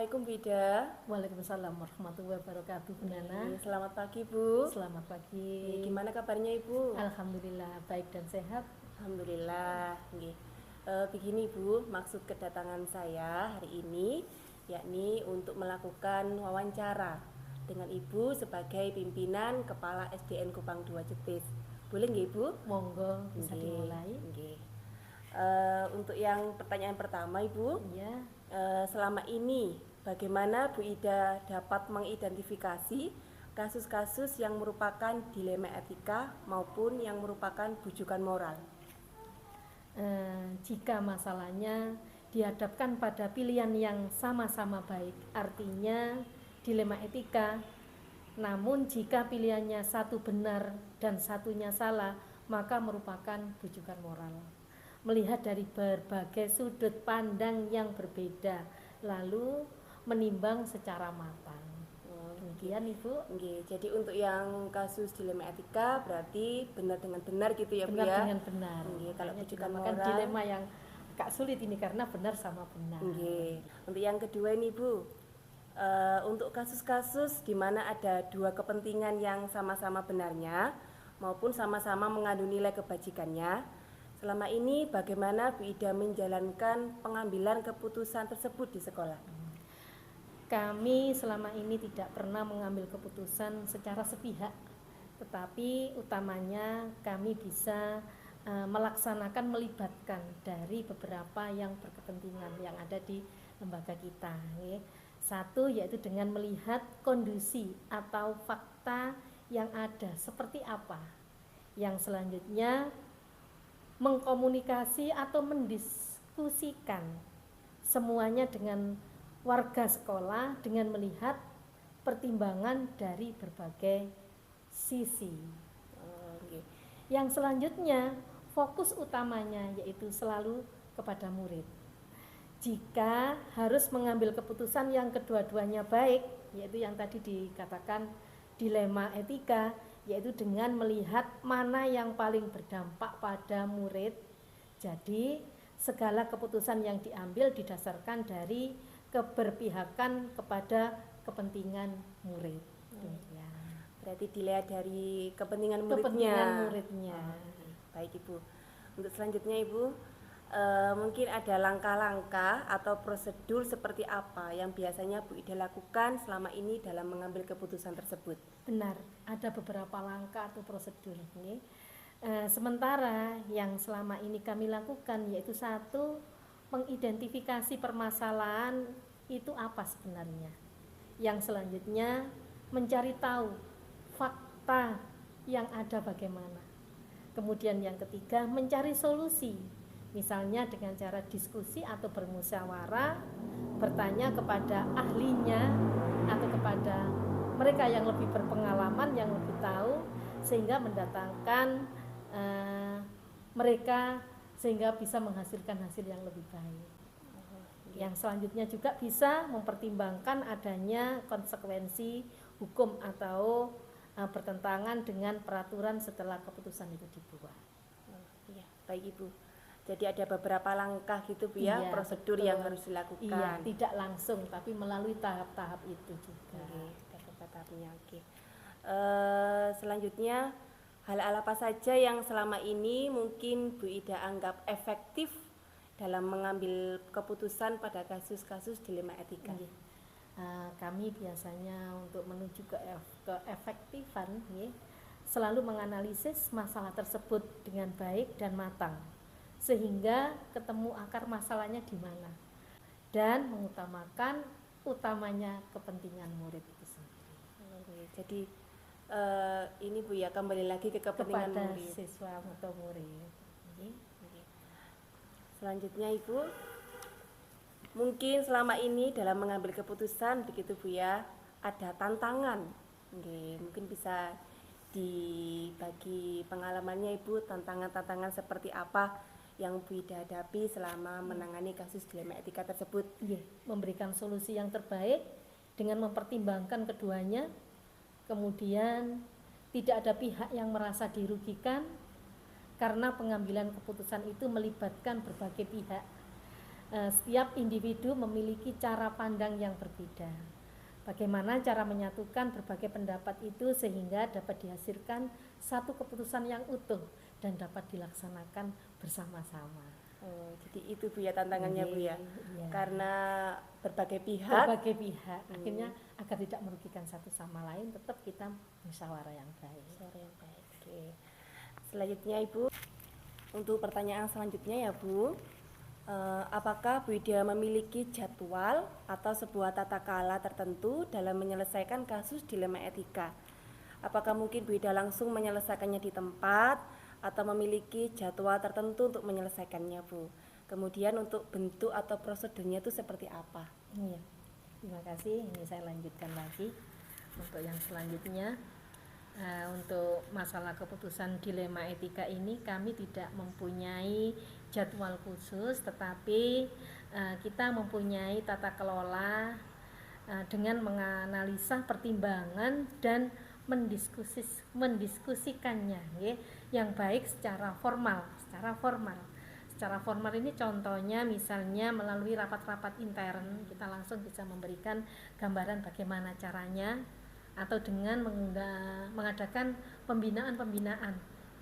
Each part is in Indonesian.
Assalamualaikum Bu Ida. Waalaikumsalam warahmatullahi wabarakatuh, Bu Nana. Selamat pagi Bu. Selamat pagi. Gimana kabarnya Ibu? Alhamdulillah baik dan sehat. Alhamdulillah. Begini Bu, maksud kedatangan saya hari ini yakni untuk melakukan wawancara dengan Ibu sebagai pimpinan Kepala SDN Kupang 2 Jetis. Boleh nggih Ibu? Monggo bisa dimulai. Untuk yang pertanyaan pertama Ibu, Ya, selama ini bagaimana Bu Ida dapat mengidentifikasi kasus-kasus yang merupakan dilema etika maupun yang merupakan bujukan moral? jika masalahnya dihadapkan pada pilihan yang sama-sama baik, artinya dilema etika. Namun jika pilihannya satu benar dan satunya salah, maka merupakan bujukan moral. Melihat dari berbagai sudut pandang yang berbeda, lalu menimbang secara matang. Demikian Ibu. Jadi untuk yang kasus dilema etika berarti benar dengan benar gitu ya Bu Benar ya? dengan benar. Kalau bujukan Dinamakan moral, dilema yang agak sulit ini karena benar sama benar. Untuk yang kedua ini Bu, untuk kasus-kasus di mana ada dua kepentingan yang sama-sama benarnya maupun sama-sama mengandung nilai kebajikannya, selama ini bagaimana Bu Ida menjalankan pengambilan keputusan tersebut di sekolah? Kami selama ini tidak pernah mengambil keputusan secara sepihak, tetapi utamanya kami bisa melaksanakan, melibatkan dari beberapa yang berkepentingan yang ada di lembaga kita. Satu yaitu dengan melihat kondisi atau fakta yang ada seperti apa. Yang selanjutnya mengkomunikasi atau mendiskusikan semuanya dengan warga sekolah dengan melihat pertimbangan dari berbagai sisi. Yang selanjutnya fokus utamanya yaitu selalu kepada murid. Jika harus mengambil keputusan yang kedua-duanya baik, yaitu yang tadi dikatakan dilema etika, yaitu dengan melihat mana yang paling berdampak pada murid. Jadi segala keputusan yang diambil didasarkan dari keberpihakan kepada kepentingan murid. Ya. Berarti dilihat dari kepentingan muridnya. Baik Ibu. Untuk selanjutnya Ibu, mungkin ada langkah-langkah atau prosedur seperti apa yang biasanya Bu Ida lakukan selama ini dalam mengambil keputusan tersebut? Benar, ada beberapa langkah atau prosedur ini. Sementara yang selama ini kami lakukan yaitu satu, mengidentifikasi permasalahan itu apa sebenarnya. Yang selanjutnya mencari tahu fakta yang ada bagaimana. Kemudian yang ketiga mencari solusi, misalnya dengan cara diskusi atau bermusyawarah, bertanya kepada ahlinya atau kepada mereka yang lebih berpengalaman, yang lebih tahu, sehingga mendatangkan mereka sehingga bisa menghasilkan hasil yang lebih baik. Yang selanjutnya juga bisa mempertimbangkan adanya konsekuensi hukum atau bertentangan dengan peraturan setelah keputusan itu dibuat. Baik Ibu. Jadi ada beberapa langkah gitu Bu ya, prosedur betul. Yang harus dilakukan. Iya, tidak langsung tapi melalui tahap-tahap itu juga. Tahap-tahapnya. Selanjutnya hal apa saja yang selama ini mungkin Bu Ida anggap efektif dalam mengambil keputusan pada kasus-kasus dilema etika? Kami biasanya untuk menuju keefektifan selalu menganalisis masalah tersebut dengan baik dan matang, sehingga ketemu akar masalahnya di mana dan mengutamakan utamanya kepentingan murid itu sendiri. Jadi ini Bu ya, kembali lagi ke kepentingan kepada murid. Siswa atau murid. Selanjutnya Ibu, mungkin selama ini dalam mengambil keputusan begitu Bu ya, ada tantangan. Mungkin bisa dibagi pengalamannya Ibu, tantangan-tantangan seperti apa yang Bu Ida hadapi selama menangani kasus dilema etika tersebut? Memberikan solusi yang terbaik dengan mempertimbangkan keduanya. Kemudian tidak ada pihak yang merasa dirugikan karena pengambilan keputusan itu melibatkan berbagai pihak. setiap individu memiliki cara pandang yang berbeda. Bagaimana cara menyatukan berbagai pendapat itu sehingga dapat dihasilkan satu keputusan yang utuh dan dapat dilaksanakan bersama-sama. Oh, jadi itu Bu ya tantangannya Bu ya. Iya. Karena berbagai pihak. Berbagai pihak, akhirnya agar tidak merugikan satu sama lain, tetap kita musyawarah yang baik. Oke. Selanjutnya Ibu, untuk pertanyaan selanjutnya ya Bu, apakah Bu Ida memiliki jadwal atau sebuah tata kelola tertentu dalam menyelesaikan kasus dilema etika? Apakah mungkin Bu Ida langsung menyelesaikannya di tempat atau memiliki jadwal tertentu untuk menyelesaikannya Bu? Kemudian untuk bentuk atau prosedurnya itu seperti apa? Iya, terima kasih. Ini saya lanjutkan lagi untuk yang selanjutnya. Untuk masalah keputusan dilema etika ini kami tidak mempunyai jadwal khusus, tetapi kita mempunyai tata kelola dengan menganalisa pertimbangan dan mendiskusikannya yang baik secara formal. Secara formal ini contohnya misalnya melalui rapat-rapat intern kita langsung bisa memberikan gambaran bagaimana caranya, atau dengan mengadakan pembinaan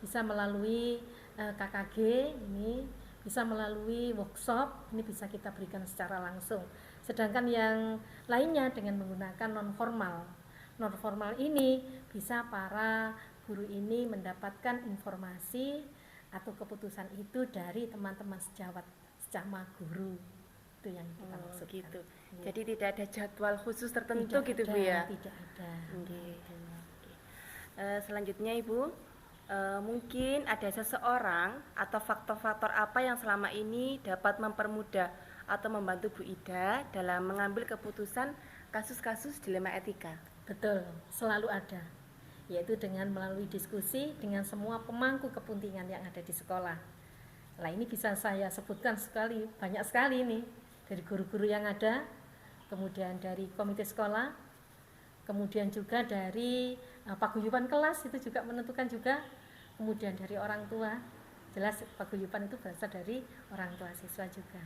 bisa melalui KKG, ini bisa melalui workshop, ini bisa kita berikan secara langsung. Sedangkan yang lainnya dengan menggunakan non formal ini bisa para guru ini mendapatkan informasi atau keputusan itu dari teman-teman sejawat sesama guru. Itu yang kita maksudkan. Gitu. Ya. Jadi tidak ada jadwal khusus tertentu tidak gitu ada, Bu ya? Tidak ada. Selanjutnya Ibu, mungkin ada seseorang atau faktor-faktor apa yang selama ini dapat mempermudah atau membantu Bu Ida dalam mengambil keputusan kasus-kasus dilema etika? Betul, selalu ada, yaitu dengan melalui diskusi dengan semua pemangku kepentingan yang ada di sekolah. Nah, ini bisa saya sebutkan banyak sekali nih, dari guru-guru yang ada, kemudian dari komite sekolah, kemudian juga dari paguyuban kelas itu juga menentukan juga, kemudian dari orang tua. Jelas paguyuban itu berasal dari orang tua siswa juga.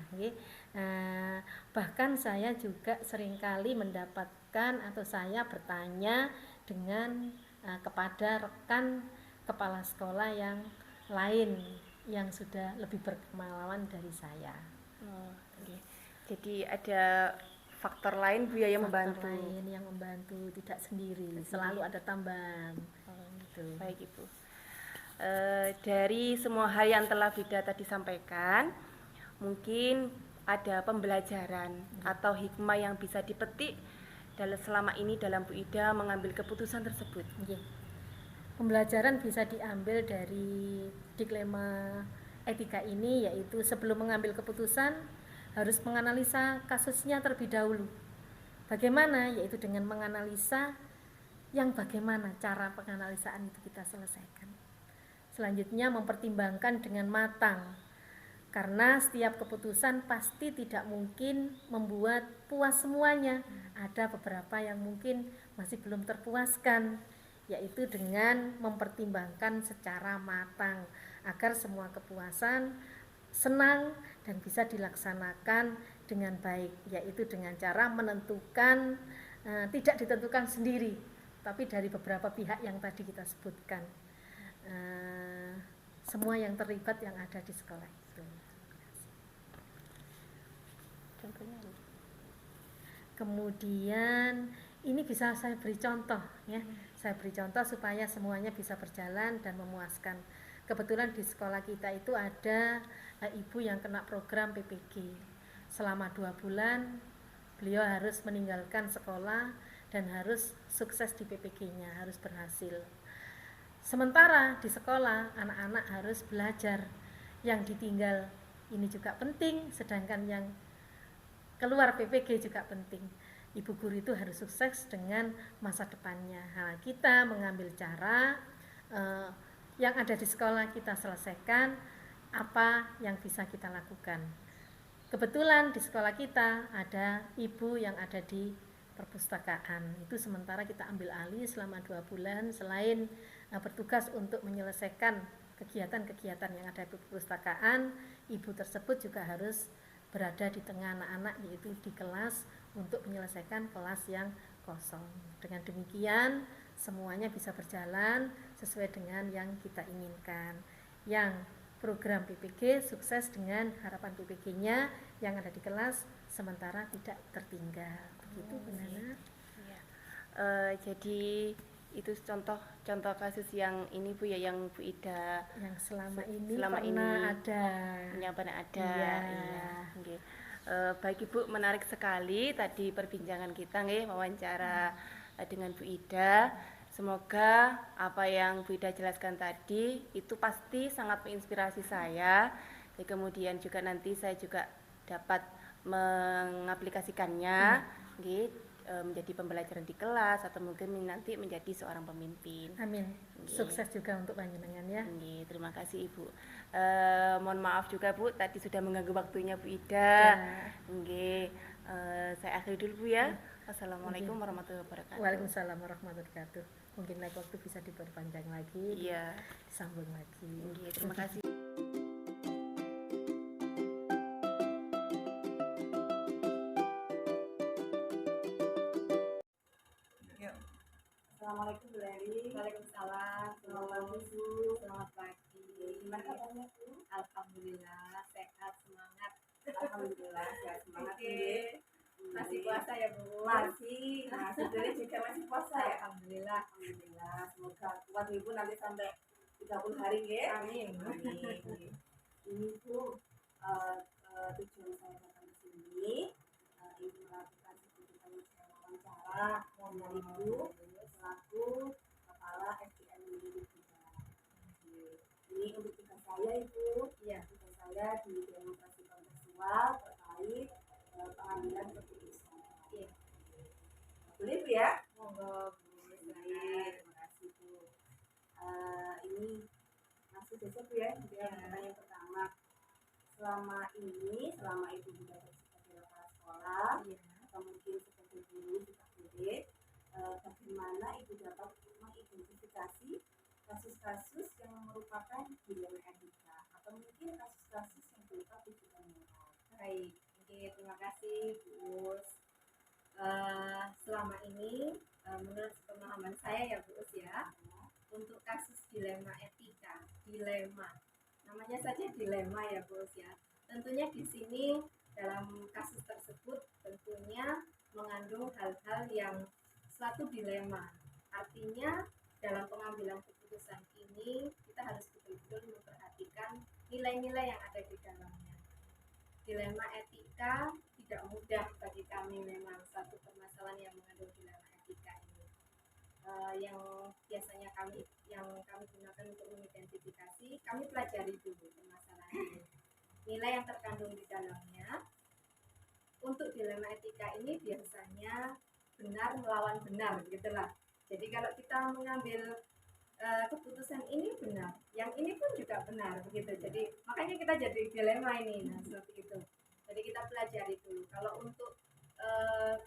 Bahkan saya juga seringkali mendapatkan atau saya bertanya dengan kepada rekan kepala sekolah yang lain yang sudah lebih berpengalaman dari saya. Jadi ada faktor lain Bu ya yang membantu. Faktor lain yang membantu, tidak sendiri. Selalu ada tambahan. Gitu. Baik Ibu. Dari semua hal yang telah Bu Ida tadi sampaikan, mungkin ada pembelajaran atau hikmah yang bisa dipetik selama ini dalam Bu Ida mengambil keputusan tersebut. Pembelajaran bisa diambil dari dilema etika ini, yaitu sebelum mengambil keputusan harus menganalisa kasusnya terlebih dahulu. Bagaimana? Yaitu dengan menganalisa yang bagaimana cara penganalisaan itu kita selesaikan. Selanjutnya mempertimbangkan dengan matang, karena setiap keputusan pasti tidak mungkin membuat puas semuanya. Ada beberapa yang mungkin masih belum terpuaskan, yaitu dengan mempertimbangkan secara matang agar semua kepuasan senang dan bisa dilaksanakan dengan baik, yaitu dengan cara menentukan, tidak ditentukan sendiri, tapi dari beberapa pihak yang tadi kita sebutkan, semua yang terlibat yang ada di sekolah itu. Kemudian ini bisa saya beri contoh ya, saya beri contoh supaya semuanya bisa berjalan dan memuaskan. Kebetulan di sekolah kita itu ada ibu yang kena program PPG. Selama 2 bulan beliau harus meninggalkan sekolah dan harus sukses di PPG-nya, harus berhasil. Sementara di sekolah anak-anak harus belajar, yang ditinggal ini juga penting, sedangkan yang keluar PPG juga penting. Ibu guru itu harus sukses dengan masa depannya. Nah, kita mengambil cara yang ada di sekolah kita selesaikan, apa yang bisa kita lakukan. Kebetulan di sekolah kita ada ibu yang ada di perpustakaan. Itu sementara kita ambil alih selama 2 bulan, selain bertugas untuk menyelesaikan kegiatan-kegiatan yang ada di perpustakaan, ibu tersebut juga harus berada di tengah anak-anak, yaitu di kelas untuk menyelesaikan kelas yang kosong. Dengan demikian semuanya bisa berjalan sesuai dengan yang kita inginkan. Yang program PPG sukses dengan harapan PPG-nya yang ada di kelas sementara tidak tertinggal. Begitu, Bu Nana. Jadi itu contoh kasus yang ini Bu ya, yang Bu Ida yang selama ini selama pernah ini ada. yang pernah ada. Iya. Nggih. Baik Ibu, menarik sekali tadi perbincangan kita nggih, wawancara dengan Bu Ida. Semoga apa yang Bu Ida jelaskan tadi itu pasti sangat menginspirasi saya. Ya, kemudian juga nanti saya juga dapat mengaplikasikannya, nggih, menjadi pembelajaran di kelas atau mungkin nanti menjadi seorang pemimpin. Amin. Sukses juga untuk panjenengan ya. Nggih, terima kasih Ibu. Mohon maaf juga Bu, tadi sudah mengganggu waktunya Bu Ida. Nggih, saya akhiri dulu Bu ya. Wassalamualaikum warahmatullahi wabarakatuh. Waalaikumsalam warahmatullahi wabarakatuh. Mungkin lain waktu bisa diperpanjang lagi, Iya, disambung lagi. nggih, terima kasih. Assalamualaikum Bu Leri. Waalaikumsalam. Selamat pagi Bu. Selamat pagi. Gimana kabarnya Bu? Alhamdulillah sehat, semangat. Alhamdulillah sehat semangat. Oke. Masih puasa ya Bu? Masih. Nah, sebenarnya juga masih puasa ya. Alhamdulillah. Alhamdulillah. Semoga kuat Ibu nanti sampai 30 hari ya. Amin. Amin. Ini Bu, tujuan saya datang ke sini ingin melakukan seperti saya wawancara dengan Ibu selaku kepala SDM Negeri 3. Ini untuk tugas saya Ibu. Iya. Tugas saya di demokrasi kontekstual terkait pengambilan keputusan. Iya. Boleh Bu ya? Monggo Bu. Baik, terima kasih Bu. Ini masih besok Bu ya, pertanyaan yang pertama. Selama Ibu menjabat sebagai kepala sekolah, Iya. atau mungkin sebagai guru juga boleh, bagaimana Ibu dapat mengidentifikasi kasus-kasus yang merupakan dilema etika atau mungkin kasus-kasus yang berupa tujuan moral. Baik. Oke, terima kasih Bu. Selama ini menurut pemahaman saya ya Bu ya, untuk kasus dilema etika, namanya saja dilema ya Bu ya. Tentunya di sini dalam kasus tersebut tentunya mengandung hal-hal yang suatu dilema. Artinya dalam pengambilan keputusan ini kita harus betul-betul memperhatikan nilai-nilai yang ada di dalamnya. Dilema etika tidak mudah bagi kami, memang satu permasalahan yang mengandung dilema etika ini. Yang biasanya kami gunakan untuk mengidentifikasi, kami pelajari dulu permasalahan ini. Nilai yang terkandung di dalamnya. Untuk dilema etika ini biasanya benar melawan benar, begitulah. Jadi kalau kita mengambil keputusan ini benar, yang ini pun juga benar, begitu. Jadi makanya kita jadi dilema ini, nah seperti itu. Jadi kita pelajari dulu. Kalau untuk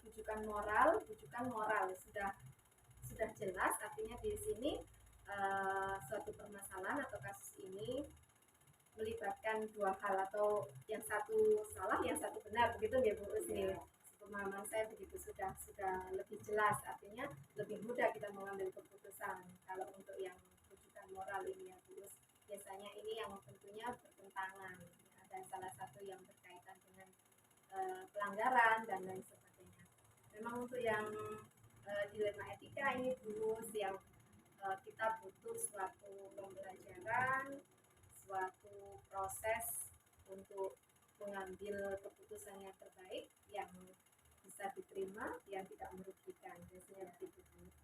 rujukan moral sudah jelas, artinya di sini suatu permasalahan atau kasus ini melibatkan dua hal, atau yang satu salah, yang satu benar, begitu ya Bu Usni. Pemahaman saya begitu sudah lebih jelas, artinya lebih mudah kita mengambil keputusan. Kalau untuk yang rujukan moral ini ya Bu, biasanya ini yang tentunya bertentangan, dan salah satu yang berkaitan dengan pelanggaran dan lain sebagainya. Memang untuk yang dilema etika ini Bu, yang kita butuh suatu pembelajaran, suatu proses untuk mengambil keputusan yang terbaik, yang bisa diterima, yang tidak merugikan, biasanya begitu.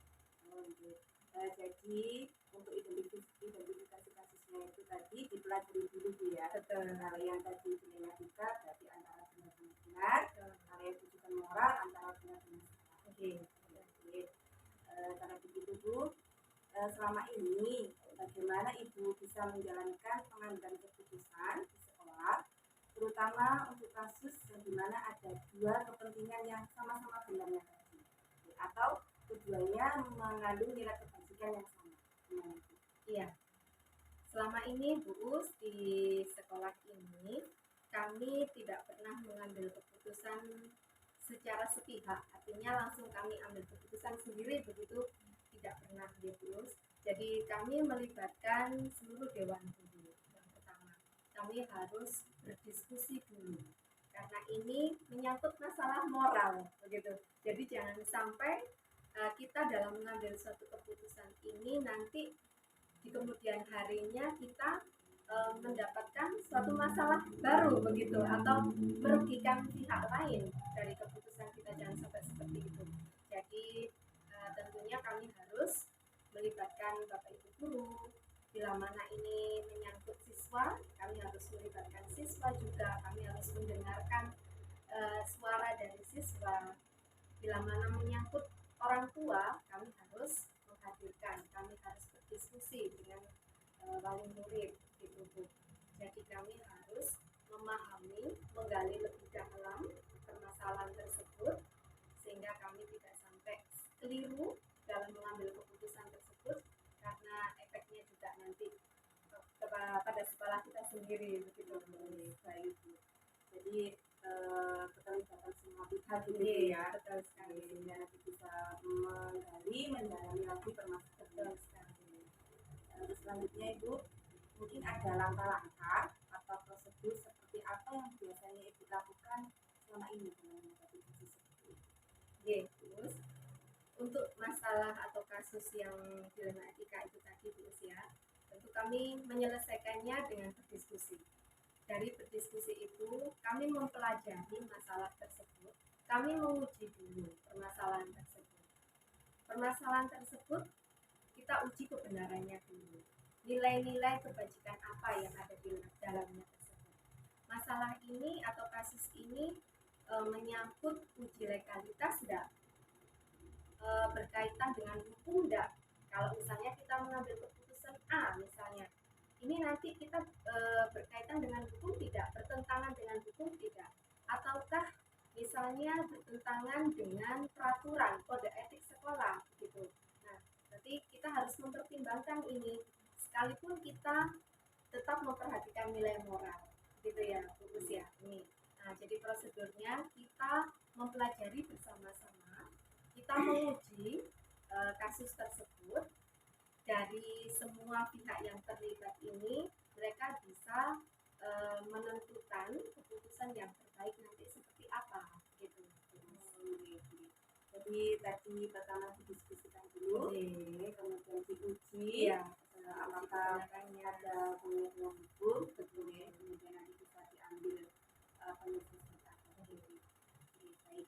Jadi untuk identifikasi kasusnya itu tadi dipelajari dulu Bu ya. Betul. Kalau yang tadi dilema etika berarti antara benar dan benar, kalau yang tujuan moral antara benar dan salah. Oke. Karena begitu Bu, selama ini bagaimana Ibu bisa menjalankan pengambilan keputusan di sekolah, terutama untuk kasus yang dimana ada dua kepentingan yang sama-sama benarnya tadi, atau keduanya mengandung nilai kebajikan yang sama. Iya. Selama ini Bu Us di sekolah ini kami tidak pernah mengambil keputusan secara sepihak, artinya langsung kami ambil keputusan sendiri begitu, tidak pernah gitu. Jadi kami melibatkan seluruh dewan guru. Yang pertama, kami harus berdiskusi dulu karena ini menyangkut masalah moral begitu. Jadi jangan sampai kita dalam mengambil suatu keputusan ini nanti di kemudian harinya kita mendapatkan suatu masalah baru begitu atau merugikan pihak lain dari keputusan kita, jangan sampai seperti itu. Jadi tentunya kami harus melibatkan Bapak Ibu guru. Bila mana ini menyangkut siswa, kami harus melibatkan siswa juga, kami harus mendengarkan suara dari siswa. Bila mana menyangkut orang tua, kami harus menghadirkan, kami harus berdiskusi dengan wali murid gitu Bu. Jadi kami harus memahami, menggali lebih dalam permasalahan tersebut sehingga kami tidak sampai keliru dalam mengambil keputusan tersebut, karena efeknya juga nanti pada sekolah kita sendiri begitu. Baik Bu. Jadi keterlibatan semua pihak gitu ya. Betul sekali. Sehingga nanti bisa mendalami lagi permasalahan. Betul sekali. Terus selanjutnya Ibu, mungkin ada langkah-langkah atau prosedur seperti apa yang biasanya Ibu lakukan selama ini dalam menghadapi kasus seperti ini? Terus untuk masalah atau kasus yang dilema etika itu tadi Bu ya, tentu kami menyelesaikannya dengan berdiskusi. Dari berdiskusi itu kami mempelajari masalah tersebut, kami menguji dulu permasalahan tersebut. Permasalahan tersebut kita uji kebenarannya dulu. Nilai-nilai kebajikan apa yang ada di dalamnya tersebut. Masalah ini atau kasus ini menyangkut uji legalitas enggak? Berkaitan dengan hukum enggak? Kalau misalnya kita mengambil keputusan A misalnya, ini nanti kita berkaitan dengan hukum tidak? Bertentangan dengan hukum tidak? Ataukah misalnya bertentangan dengan peraturan kode etik sekolah gitu. Nah, berarti kita harus mempertimbangkan ini sekalipun kita tetap memperhatikan nilai moral gitu ya Bu ya. Ini. Nah, jadi prosedurnya kita mempelajari bersama-sama, kita menguji kasus tersebut. Dari semua pihak yang terlibat ini, mereka bisa menentukan keputusan yang terbaik nanti seperti apa gitu. Jadi tadi pertama didiskusikan dulu, kemudian diuji, Iya, apakah ada pengetahuan hukum, betul ya, kemudian nanti bisa diambil penyelesaian. Baik.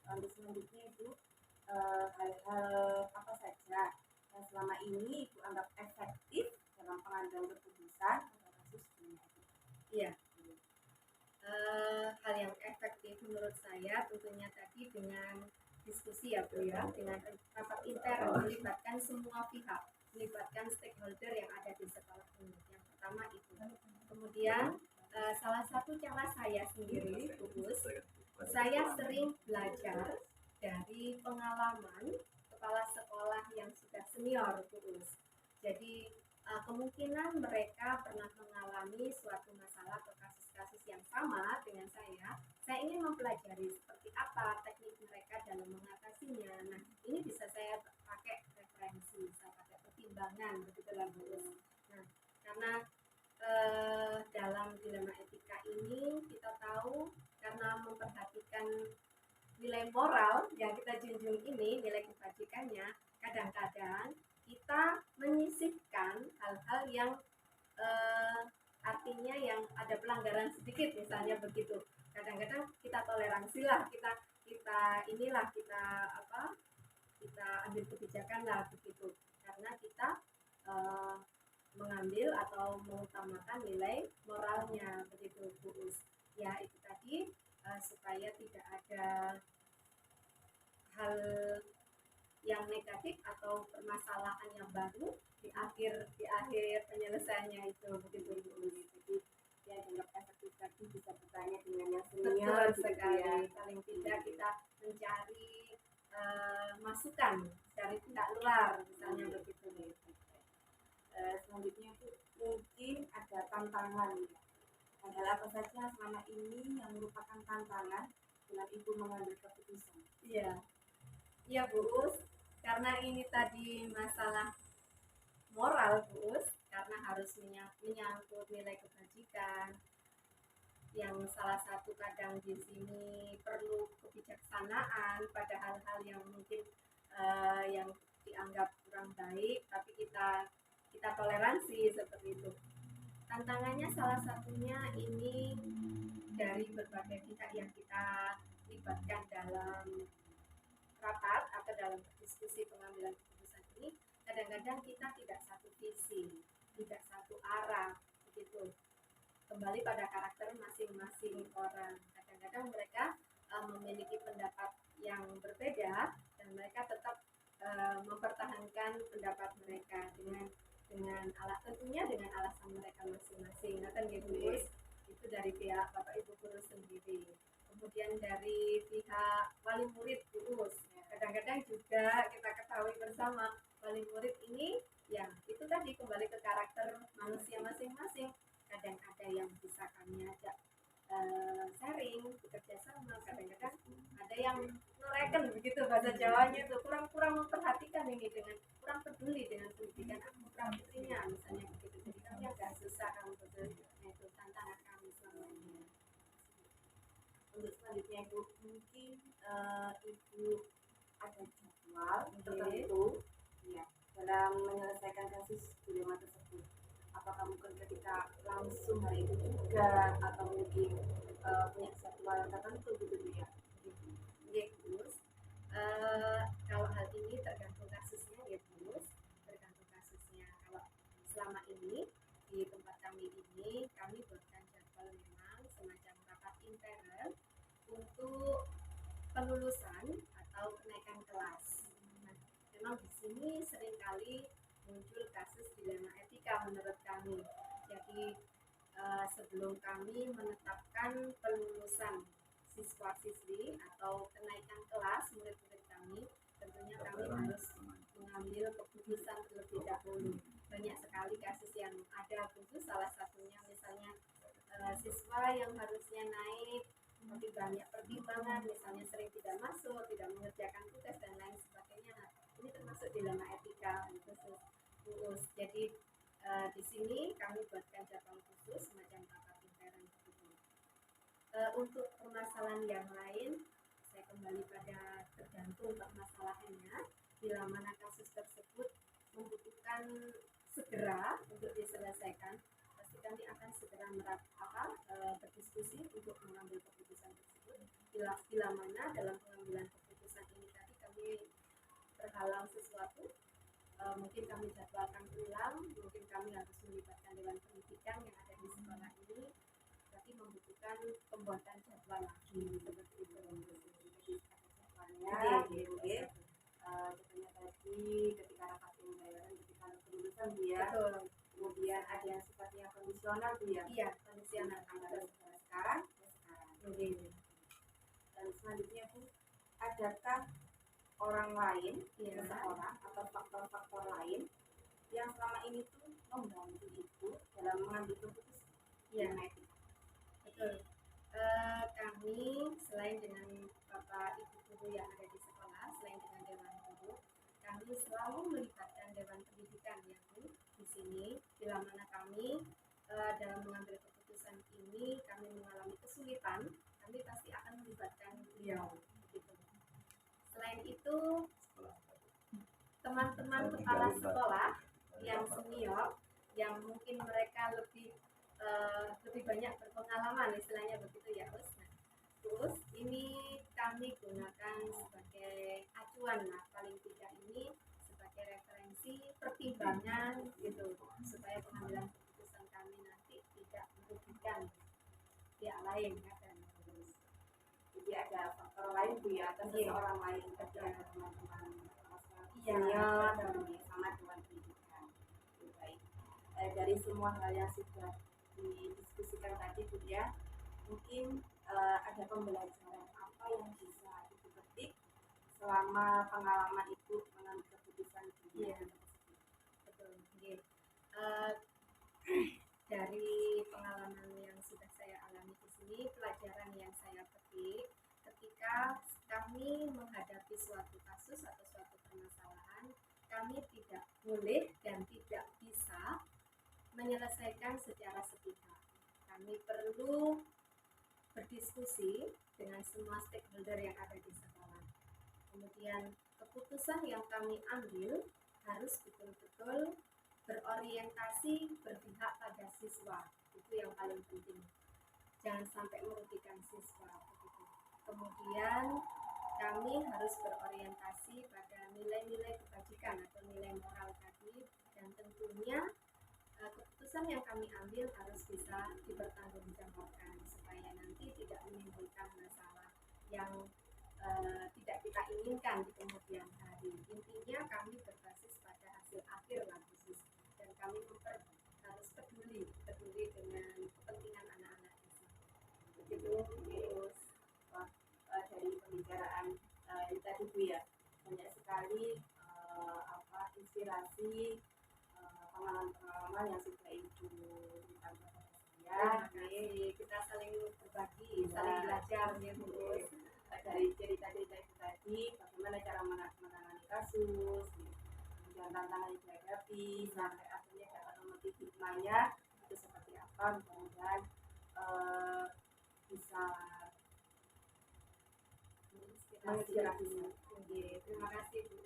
Lalu selanjutnya Ibu, hal-hal apa saja yang selama ini Ibu anggap efektif dalam pengambilan keputusan atau kasus dilema etika? Iya. Hal yang efektif menurut saya tentunya tadi dengan diskusi ya Bu ya, dengan rapat intern, melibatkan semua pihak, melibatkan stakeholder yang ada di sekolah ini. Yang pertama itu. Kemudian salah satu cara saya sendiri, Gus, saya sering belajar dari pengalaman kepala sekolah yang sudah senior, Gus. Jadi kemungkinan mereka pernah mengalami suatu masalah atau kasus-kasus yang sama dengan saya ingin mempelajari seperti apa teknik mereka dalam mengatasinya. Nah, ini bisa saya pakai referensi, bisa pakai pertimbangan, begitulah Bu. Nah, karena dalam dilema etika ini kita tahu karena memperhatikan nilai moral yang kita junjung ini, nilai kebajikannya, kadang-kadang kita menyisihkan hal-hal yang artinya yang ada pelanggaran sedikit misalnya begitu. Kadang-kadang kita toleransi lah, kita ambil kebijakan lah begitu, karena kita mengambil atau mengutamakan nilai moralnya begitu Bu. Ya itu tadi supaya tidak ada hal yang negatif atau permasalahan yang baru di akhir penyelesaiannya itu begitu Bu. Jadi yang dianggap efektif tadi bisa bertanya dengan yang senior Betul sekali ya. Paling tidak kita mencari masukan dari pihak luar misalnya begitu nih. Selanjutnya itu mungkin ada tantangan ya. hal apa saja selama ini yang merupakan tantangan dalam Ibu mengambil keputusan? Iya, iya Bu Us, karena ini tadi masalah moral Bu Us, karena harus menyangkut nilai kebajikan, yang salah satu kadang di sini perlu kebijaksanaan pada hal-hal yang mungkin yang dianggap kurang baik, tapi kita toleransi seperti itu. Tantangannya salah satunya ini dari berbagai pihak yang kita libatkan dalam rapat atau dalam diskusi pengambilan keputusan ini, kadang-kadang kita tidak satu visi, tidak satu arah, begitu. Kembali pada karakter masing-masing orang. Kadang-kadang mereka memiliki pendapat yang berbeda dan mereka tetap mempertahankan pendapat mereka dengan tentunya dengan alasan mereka masing-masing. Nah kan gitu Gus, itu dari pihak Bapak Ibu guru sendiri. Kemudian dari pihak wali murid Gus, kadang-kadang juga kita ketahui bersama wali murid ini ya itu tadi kembali ke karakter manusia masing-masing. Kadang ada yang bisa kami ajak sharing, bekerja sama, kadang-kadang ada yang ngereken begitu bahasa Jawanya itu kurang memperhatikan ini dengan kurang peduli dengan pendidikan putra putrinya misalnya begitu. Jadi kami agak susah betul itu tantangan kami selama ini. Untuk selanjutnya Ibu, mungkin Ibu ada jadwal tertentu ya dalam menyelesaikan kasus dilema tersebut. Apakah mungkin ketika langsung hari itu juga atau mungkin punya jadwal tertentu gitu Bu ya? Oke, Gus. Kalau hal ini tergantung kasusnya ya Gus, tergantung kasusnya. Kalau selama ini di tempat kami ini kami buatkan jadwal memang semacam rapat intern untuk penlulusan atau kenaikan kelas. Nah, memang di sini seringkali muncul kasus dilema etika menurut kami. Jadi sebelum kami menetapkan penlulusan siswa-siswi atau kenaikan kelas murid-murid kami, tentunya kami harus mengambil keputusan terlebih dahulu. Banyak sekali kasus yang ada khusus, salah satunya misalnya siswa yang harusnya naik tapi banyak pertimbangan, misalnya sering tidak masuk, tidak mengerjakan tugas dan lain sebagainya. Nah, ini termasuk dilema etika khusus. Jadi di sini kami buatkan jadwal khusus semacam rapat intern begitu. Untuk permasalahan yang lain, saya kembali pada tergantung permasalahannya. Bila mana kasus tersebut membutuhkan segera untuk diselesaikan, pasti kami akan segera berdiskusi untuk mengambil keputusan tersebut. Bila mana dalam pengambilan keputusan ini tadi kami terhalang sesuatu, mungkin kami jadwalkan ulang, mungkin kami harus melibatkan dewan pendidikan yang ada di sekolah ini, tapi membutuhkan pembuatan jadwal lagi seperti itu. Jadwalnya, contohnya tadi ketika rapat intern, ketika kelulusan Bu ya. Betul. Kemudian ada yang sifatnya kondisional Bu ya. Iya, kondisional. Antara sekarang ya sekarang. Dan selanjutnya Bu, adakah orang lain, seseorang atau faktor-faktor lain yang selama ini tuh membantu Ibu dalam mengambil keputusan? Iya, betul. Kami selain dengan Bapak Ibu guru yang ada di sekolah, selain dengan dewan guru, kami selalu melibatkan dewan pendidikan ya Bu. Di sini, bila mana kami dalam mengambil keputusan ini kami mengalami kesulitan, kami pasti akan melibatkan beliau. Begitu. Selain itu, teman-teman kepala sekolah yang senior, yang mungkin mereka lebih banyak berpengalaman, istilahnya begitu ya, Us. Nah, terus ini kami gunakan sebagai acuan, nah paling tidak ini sebagai referensi pertimbangan gitu, supaya pengambilan keputusan kami nanti tidak merugikan pihak lain kan. Jadi ada faktor lain Bu ya, atau seseorang lain kerja teman-teman Iya, sama dewan pendidikan. Baik. Dari semua hal yang sudah didiskusikan tadi Bu ya, mungkin ada pembelajaran apa yang bisa Ibu petik selama pengalaman Ibu mengambil keputusan di tersebut? Betul. Dari pengalaman yang sudah saya pelajaran yang saya petik ketika kami menghadapi suatu kasus atau suatu permasalahan, kami tidak boleh dan tidak bisa menyelesaikan secara sepihak. Kami perlu berdiskusi dengan semua stakeholder yang ada di sekolah. Kemudian keputusan yang kami ambil harus betul-betul berorientasi berpihak pada siswa. Itu yang paling penting. Jangan sampai merugikan siswa. Begitu. Kemudian kami harus berorientasi pada nilai-nilai kebajikan atau nilai moral tadi, dan tentunya keputusan yang kami ambil harus bisa dipertanggungjawabkan supaya nanti tidak menimbulkan masalah yang tidak kita inginkan di kemudian hari. Intinya kami berbasis pada hasil akhir lah khusus, dan kami harus peduli dengan kepentingan anak-anak di sini. Begitu terus dari pembicaraan itu tadi Bu ya, banyak sekali inspirasi pengalaman-pengalaman yang sudah Ibu ceritakan kepada saya. Kita saling berbagi, saling belajar ya Bu. Dari cerita-cerita itu tadi, bagaimana cara menangani kasus, kemudian tantangan yang dihadapi, sampai akhirnya dapat memetik hikmahnya itu seperti apa, mudah-mudahan bisa menginspirasi. Terima kasih Bu.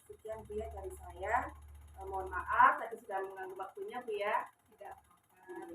Sekian Bu ya dari saya. Mohon maaf tadi sudah mengganggu waktunya Bu ya. Tidak apa-apa.